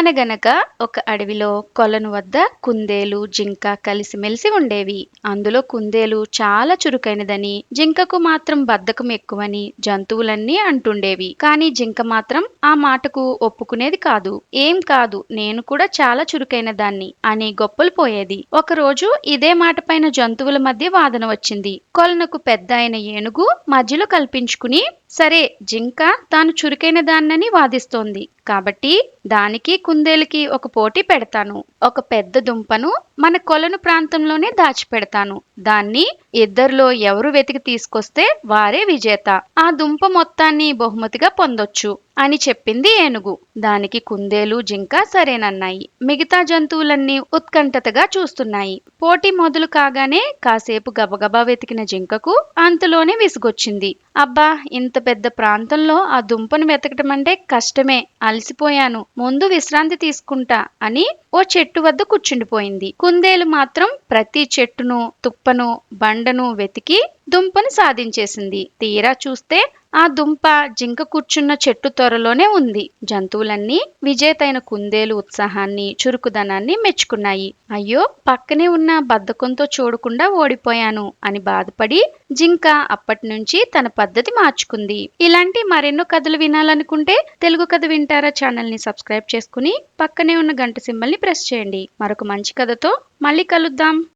అనగనగా ఒక అడవిలో కొలను వద్ద కుందేలు జింక కలిసిమెలిసి ఉండేవి. అందులో కుందేలు చాలా చురుకైనదని, జింకకు మాత్రం బద్ధకం ఎక్కువని జంతువులన్నీ అంటుండేవి. కానీ జింక మాత్రం ఆ మాటకు ఒప్పుకునేది కాదు. ఏం కాదు, నేను కూడా చాలా చురుకైన దాన్ని అని గొప్పలు పోయేది. ఒకరోజు ఇదే మాట పైన జంతువుల మధ్య వాదన వచ్చింది. కొలనుకు పెద్ద అయిన ఏనుగు మధ్యలో కల్పించుకుని, సరే, జింక తాను చురుకైన దాన్నని వాదిస్తోంది కాబట్టి దానికి కుందేలుకి ఒక పోటీ పెడతాను. ఒక పెద్ద దుంపను మన కొలను ప్రాంతంలోనే దాచిపెడతాను. దాన్ని ఇద్దరిలో ఎవరు వెతికి తీసుకొస్తే వారే విజేత. ఆ దుంప మొత్తాన్ని బహుమతిగా పొందొచ్చు అని చెప్పింది ఏనుగు. దానికి కుందేలు జింక సరేనన్నాయి. మిగతా జంతువులన్నీ ఉత్కంఠతగా చూస్తున్నాయి. పోటీ మొదలు కాగానే కాసేపు గబగబా వెతికిన జింకకు అంతలోనే విసుగొచ్చింది. అబ్బా, ఇంత పెద్ద ప్రాంతంలో ఆ దుంపను వెతకటం అంటే కష్టమే, అలసిపోయాను, ముందు విశ్రాంతి తీసుకుంటా అని ఓ చెట్టు వద్ద కూర్చుండిపోయింది. కుందేలు మాత్రం ప్రతి చెట్టును, తుప్పను, బండను వెతికి దుంపను సాధించేసింది. తీరా చూస్తే ఆ దుంప జింక కూర్చున్న చెట్టు త్వరలోనే ఉంది. జంతువులన్నీ విజేతైన కుందేలు ఉత్సాహాన్ని, చురుకుదనాన్ని మెచ్చుకున్నాయి. అయ్యో, పక్కనే ఉన్న బద్ధకంతో చూడకుండా ఓడిపోయాను అని బాధపడి జింక అప్పటినుంచి తన పద్ధతి మార్చుకుంది. ఇలాంటి మరెన్నో కథలు వినాలనుకుంటే తెలుగు కథ వింటారా ఛానల్ ని సబ్స్క్రైబ్ చేసుకుని పక్కనే ఉన్న గంట సింబల్ ని ప్రెస్ చేయండి. మరొక మంచి కథతో మళ్ళీ కలుద్దాం.